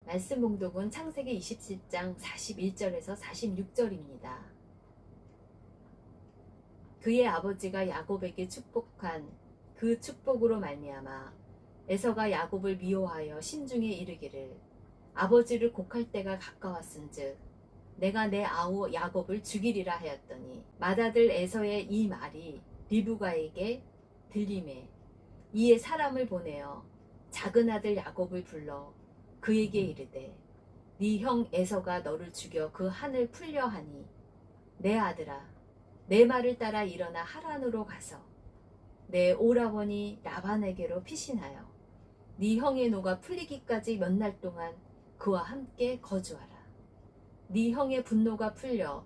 말씀 봉독은 창세기 27장 41절에서 46절입니다. 그의 아버지가 야곱에게 축복한 그 축복으로 말미암아 에서가 야곱을 미워하여 심중에 이르기를 아버지를 곡할 때가 가까웠은즉 내가 내 아우 야곱을 죽이리라 하였더니 맏아들 에서의 이 말이 리브가에게 들리매 이에 사람을 보내어 작은 아들 야곱을 불러 그에게 이르되 네 형 에서가 너를 죽여 그 한을 풀려 하니 내 아들아 내 말을 따라 일어나 하란으로 가서 내 오라버니 라반에게로 피신하여 네 형의 노가 풀리기까지 몇 날 동안 그와 함께 거주하라. 네 형의 분노가 풀려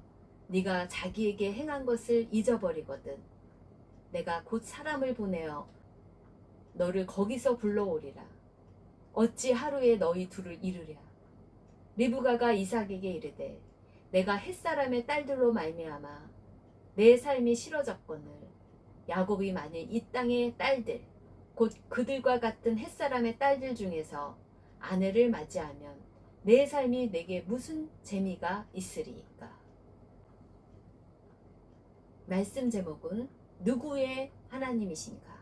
네가 자기에게 행한 것을 잊어버리거든 내가 곧 사람을 보내어 너를 거기서 불러오리라. 어찌 하루에 너희 둘을 이루랴. 리브가가 이삭에게 이르되 내가 햇사람의 딸들로 말미암아 내 삶이 싫어졌거늘 야곱이 만일 이 땅의 딸들 곧 그들과 같은 햇사람의 딸들 중에서 아내를 맞이하면 내 삶이 내게 무슨 재미가 있으리이까. 말씀 제목은 누구의 하나님이신가.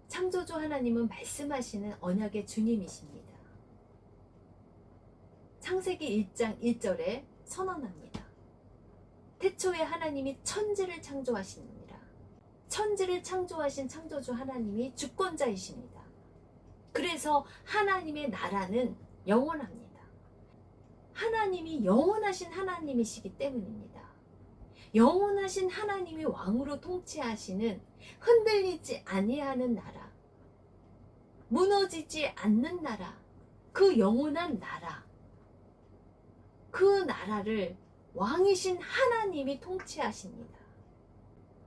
창조주 하나님은 말씀하시는 언약의 주님이십니다. 창세기 1장 1절에 선언합니다. 태초에 하나님이 천지를 창조하십니다. 천지를 창조하신 창조주 하나님이 주권자이십니다. 그래서 하나님의 나라는 영원합니다. 하나님이 영원하신 하나님이시기 때문입니다. 영원하신 하나님이 왕으로 통치하시는 흔들리지 아니하는 나라, 무너지지 않는 나라, 그 영원한 나라, 그 나라를 왕이신 하나님이 통치하십니다.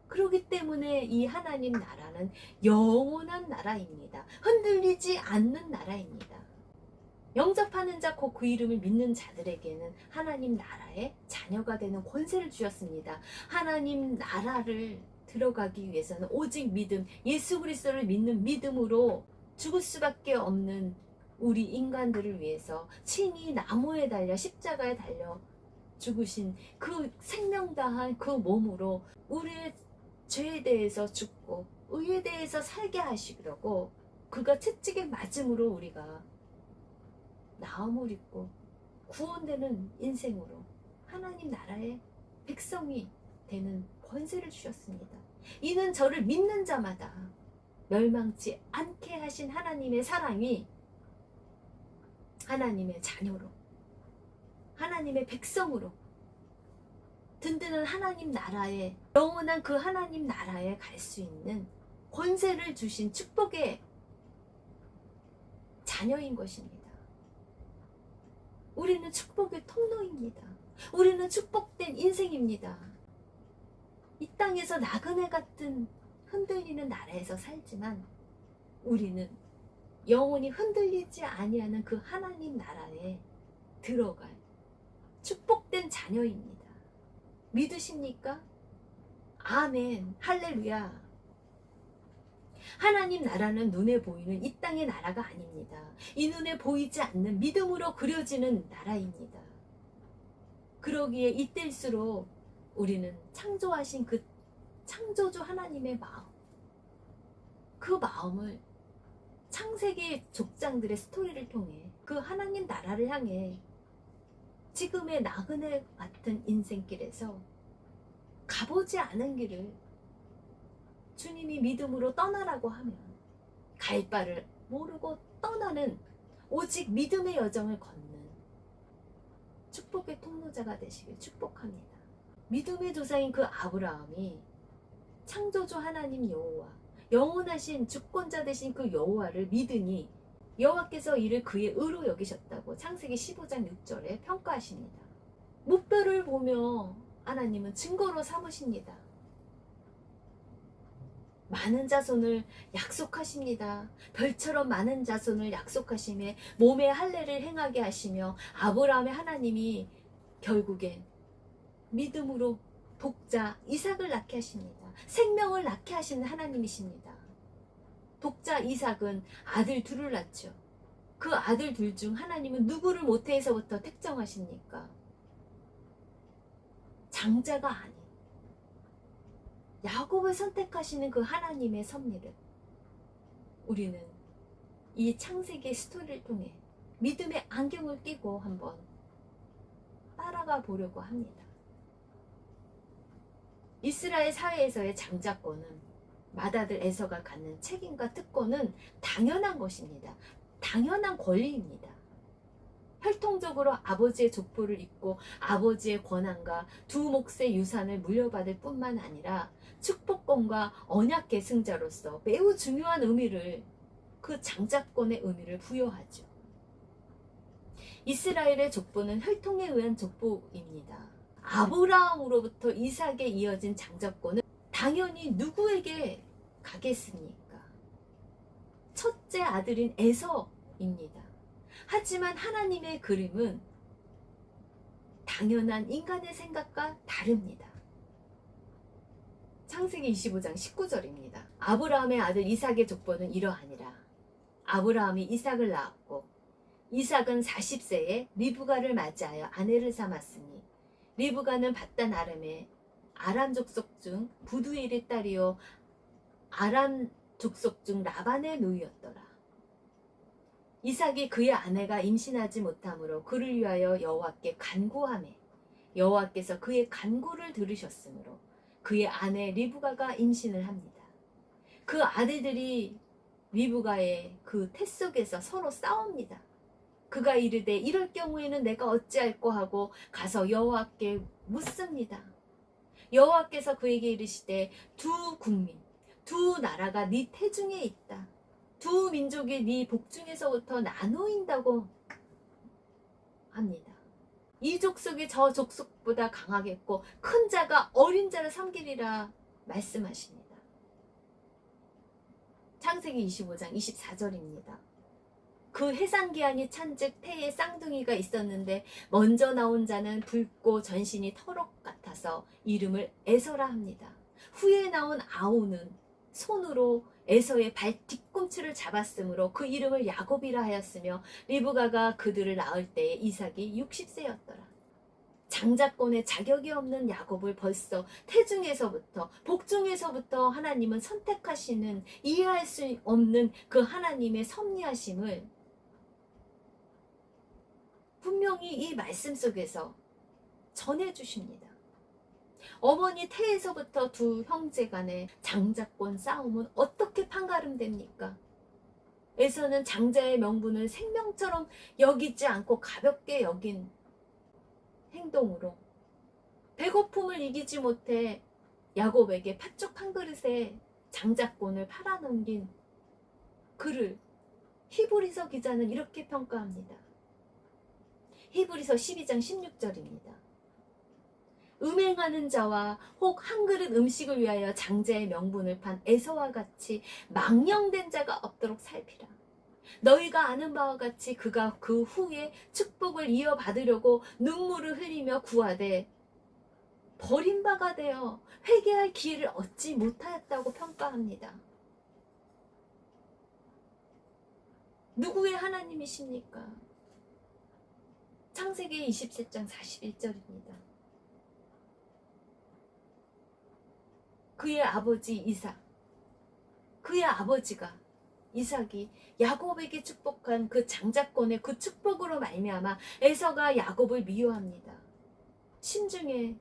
그렇기 때문에 이 하나님 나라는 영원한 나라입니다. 흔들리지 않는 나라입니다. 영접하는 자 곧 그 이름을 믿는 자들에게는 하나님 나라의 자녀가 되는 권세를 주셨습니다. 하나님 나라를 들어가기 위해서는 오직 믿음, 예수 그리스도를 믿는 믿음으로 죽을 수밖에 없는 우리 인간들을 위해서 친히 나무에 달려 십자가에 달려 죽으신 그 생명 다한 그 몸으로 우리의 죄에 대해서 죽고 의에 대해서 살게 하시려고 그가 채찍에 맞음으로 우리가 나음을 입고 구원되는 인생으로 하나님 나라의 백성이 되는 권세를 주셨습니다. 이는 저를 믿는 자마다 멸망치 않게 하신 하나님의 사랑이 하나님의 자녀로 하나님의 백성으로 든든한 하나님 나라에 영원한 그 하나님 나라에 갈 수 있는 권세를 주신 축복의 자녀인 것입니다. 우리는 축복의 통로입니다. 우리는 축복된 인생입니다. 이 땅에서 나그네 같은 흔들리는 나라에서 살지만 우리는 영원히 흔들리지 아니하는 그 하나님 나라에 들어갈 축복된 자녀입니다. 믿으십니까? 아멘, 할렐루야. 하나님 나라는 눈에 보이는 이 땅의 나라가 아닙니다. 이 눈에 보이지 않는 믿음으로 그려지는 나라입니다. 그러기에 이때일수록 우리는 창조하신 그 창조주 하나님의 마음, 그 마음을 창세기 족장들의 스토리를 통해 그 하나님 나라를 향해 지금의 나그네 같은 인생길에서 가보지 않은 길을 주님이 믿음으로 떠나라고 하면 갈 바를 모르고 떠나는 오직 믿음의 여정을 걷는 축복의 통로자가 되시길 축복합니다. 믿음의 조상인 그 아브라함이 창조주 하나님 여호와, 영원하신 주권자 되신 그 여호와를 믿으니 여호와께서 이를 그의 의로 여기셨다고 창세기 15장 6절에 평가하십니다. 무뼈를 보며 하나님은 증거로 삼으십니다. 많은 자손을 약속하십니다. 별처럼 많은 자손을 약속하시며 몸의 할례를 행하게 하시며 아브라함의 하나님이 결국엔 믿음으로 독자 이삭을 낳게 하십니다. 생명을 낳게 하시는 하나님이십니다. 독자 이삭은 아들 둘을 낳죠. 그 아들 둘 중 하나님은 누구를 모태에서부터 택정하십니까? 장자가 아닌 야곱을 선택하시는 그 하나님의 섭리를 우리는 이 창세기 스토리를 통해 믿음의 안경을 끼고 한번 따라가 보려고 합니다. 이스라엘 사회에서의 장자권은 맏아들 에서가 갖는 책임과 특권은 당연한 것입니다. 당연한 권리입니다. 혈통적으로 아버지의 족보를 잇고 아버지의 권한과 두 몫의 유산을 물려받을 뿐만 아니라 축복권과 언약의 승자로서 매우 중요한 의미를, 그 장자권의 의미를 부여하죠. 이스라엘의 족보는 혈통에 의한 족보입니다. 아브라함으로부터 이삭에 이어진 장자권은 당연히 누구에게 가겠습니까? 첫째 아들인 에서입니다. 하지만 하나님의 그림은 당연한 인간의 생각과 다릅니다. 창세기 25장 19절입니다. 아브라함의 아들 이삭의 족보는 이러하니라. 아브라함이 이삭을 낳았고 이삭은 40세에 리브가를 맞이하여 아내를 삼았으니 리브가는 밧단 아람의 아람 족속 중 부두엘의 딸이요 아람 족속 중 라반의 누이였더라. 이삭이 그의 아내가 임신하지 못하므로 그를 위하여 여호와께 간구하매 여호와께서 그의 간구를 들으셨으므로 그의 아내 리브가가 임신을 합니다. 그 아들들이 리브가의 그 태 속에서 서로 싸웁니다. 그가 이르되 이럴 경우에는 내가 어찌할꼬 하고 가서 여호와께 묻습니다. 여호와께서 그에게 이르시되 두 국민 두 나라가 네 태중에 있다. 두 민족이 네 복중에서부터 나누인다고 합니다. 이 족속이 저 족속보다 강하겠고 큰 자가 어린 자를 섬기리라 말씀하십니다. 창세기 25장 24절입니다. 그 해산기한이 찬즉 태에 쌍둥이가 있었는데 먼저 나온 자는 붉고 전신이 털옷 같아서 이름을 에서라 합니다. 후에 나온 아우는 손으로 에서의 발 뒤꿈치를 잡았으므로 그 이름을 야곱이라 하였으며 리브가가 그들을 낳을 때에 이삭이 60세였더라. 장자권에 자격이 없는 야곱을 벌써 태중에서부터 복중에서부터 하나님은 선택하시는, 이해할 수 없는 그 하나님의 섭리하심을 분명히 이 말씀 속에서 전해주십니다. 어머니 태에서부터 두 형제 간의 장자권 싸움은 어떻게 판가름됩니까? 에서는 장자의 명분을 생명처럼 여기지 않고 가볍게 여긴 행동으로 배고픔을 이기지 못해 야곱에게 팥죽 한 그릇에 장자권을 팔아넘긴 그를 히브리서 기자는 이렇게 평가합니다. 히브리서 12장 16절입니다. 음행하는 자와 혹 한 그릇 음식을 위하여 장자의 명분을 판 에서와 같이 망령된 자가 없도록 살피라. 너희가 아는 바와 같이 그가 그 후에 축복을 이어받으려고 눈물을 흘리며 구하되 버림바가 되어 회개할 기회를 얻지 못하였다고 평가합니다. 누구의 하나님이십니까? 창세기 27장 41절입니다. 그의 아버지 이삭, 그의 아버지가 이삭이 야곱에게 축복한 그 장자권의 그 축복으로 말미암아 에서가 야곱을 미워합니다. 심중에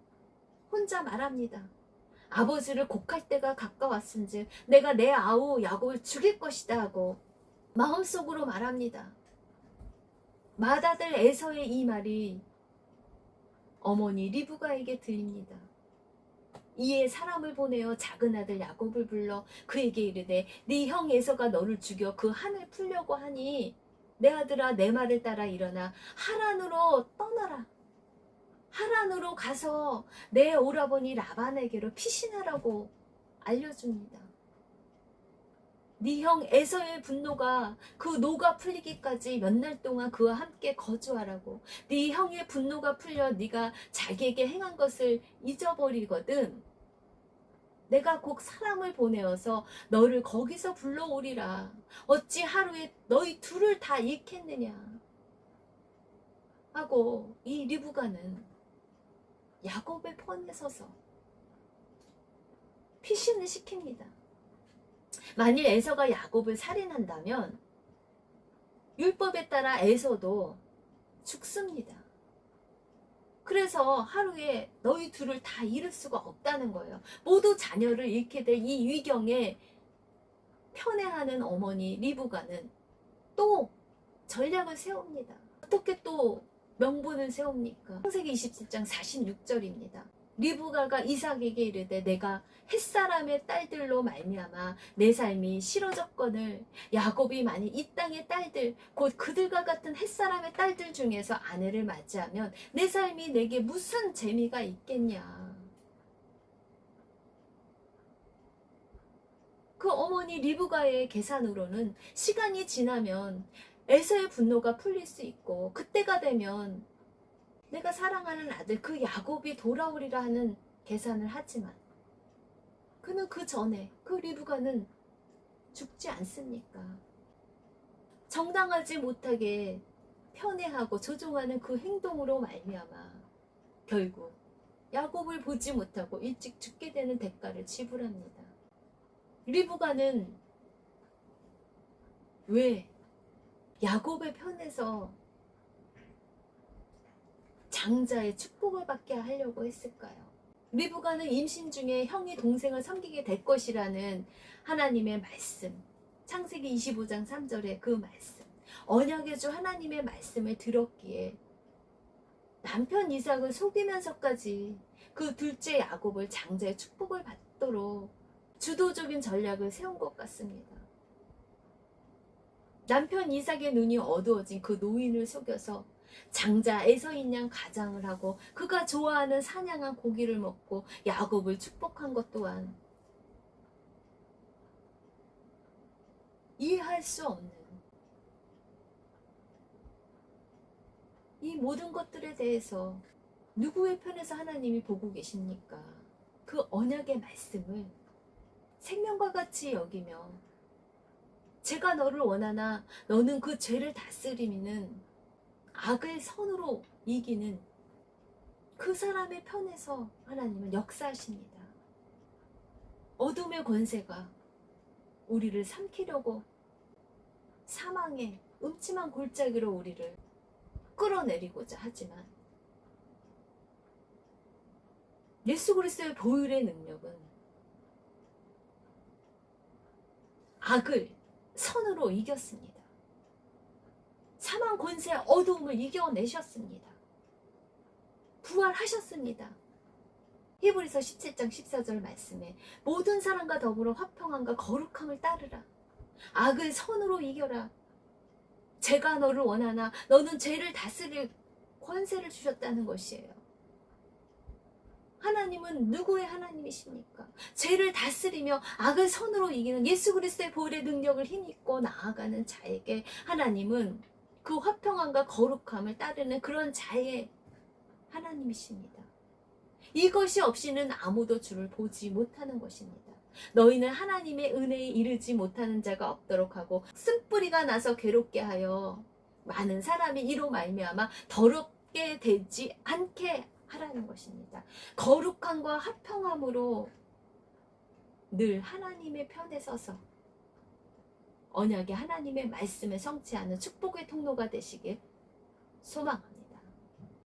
혼자 말합니다. 아버지를 곡할 때가 가까웠은즉 내가 내 아우 야곱을 죽일 것이다 하고 마음속으로 말합니다. 맏아들 에서의 이 말이 어머니 리브가에게 들립니다. 이에 사람을 보내어 작은 아들 야곱을 불러 그에게 이르되 네 형 에서가 너를 죽여 그 한을 풀려고 하니 내 아들아 내 말을 따라 일어나 하란으로 떠나라. 하란으로 가서 내 오라버니 라반에게로 피신하라고 알려줍니다. 네 형 에서의 분노가 그 노가 풀리기까지 몇 날 동안 그와 함께 거주하라고. 네 형의 분노가 풀려 네가 자기에게 행한 것을 잊어버리거든 내가 곧 사람을 보내어서 너를 거기서 불러오리라. 어찌 하루에 너희 둘을 다 잃겠느냐 하고 이 리브가는 야곱의 편에 서서 피신을 시킵니다. 만일 에서가 야곱을 살인한다면 율법에 따라 에서도 죽습니다. 그래서 하루에 너희 둘을 다 잃을 수가 없다는 거예요. 모두 자녀를 잃게 될 이 위경에 편애하는 어머니 리브가는 또 전략을 세웁니다. 어떻게 또 명분을 세웁니까? 창세기 27장 46절입니다. 리브가가 이삭에게 이르되 내가 햇사람의 딸들로 말미암아 내 삶이 싫어졌거늘 야곱이 만일 이 땅의 딸들 곧 그들과 같은 햇사람의 딸들 중에서 아내를 맞이하면 내 삶이 내게 무슨 재미가 있겠냐. 그 어머니 리브가의 계산으로는 시간이 지나면 에서의 분노가 풀릴 수 있고 그때가 되면 내가 사랑하는 아들 그 야곱이 돌아오리라 하는 계산을 하지만 그는 그 전에 그 리브가는 죽지 않습니까? 정당하지 못하게 편애하고 조종하는 그 행동으로 말미암아 결국 야곱을 보지 못하고 일찍 죽게 되는 대가를 지불합니다. 리브가는 왜 야곱의 편에서 장자의 축복을 받게 하려고 했을까요? 리브가는 임신 중에 형이 동생을 섬기게 될 것이라는 하나님의 말씀, 창세기 25장 3절의 그 말씀, 언약의 주 하나님의 말씀을 들었기에 남편 이삭을 속이면서까지 그 둘째 야곱을 장자의 축복을 받도록 주도적인 전략을 세운 것 같습니다. 남편 이삭의 눈이 어두워진 그 노인을 속여서 장자 에서인 양 가장을 하고 그가 좋아하는 사냥한 고기를 먹고 야곱을 축복한 것 또한 이해할 수 없는 이 모든 것들에 대해서 누구의 편에서 하나님이 보고 계십니까? 그 언약의 말씀을 생명과 같이 여기며 제가 너를 원하나 너는 그 죄를 다스리는 악을 선으로 이기는 그 사람의 편에서 하나님은 역사하십니다. 어둠의 권세가 우리를 삼키려고 사망의 음침한 골짜기로 우리를 끌어내리고자 하지만 예수 그리스도의 보혈의 능력은 악을 선으로 이겼습니다. 사망 권세 어두움을 이겨내셨습니다. 부활하셨습니다. 히브리서 17장 14절 말씀에 모든 사람과 더불어 화평함과 거룩함을 따르라. 악을 선으로 이겨라. 제가 너를 원하나 너는 죄를 다스릴 권세를 주셨다는 것이에요. 하나님은 누구의 하나님이십니까? 죄를 다스리며 악을 선으로 이기는 예수 그리스도의 보혈의 능력을 힘입고 나아가는 자에게 하나님은 그 화평함과 거룩함을 따르는 그런 자의 하나님이십니다. 이것이 없이는 아무도 주를 보지 못하는 것입니다. 너희는 하나님의 은혜에 이르지 못하는 자가 없도록 하고 쓴뿌리가 나서 괴롭게 하여 많은 사람이 이로 말미암아 더럽게 되지 않게 하라는 것입니다. 거룩함과 화평함으로 늘 하나님의 편에 서서 언약의 하나님의 말씀을 성취하는 축복의 통로가 되시길 소망합니다.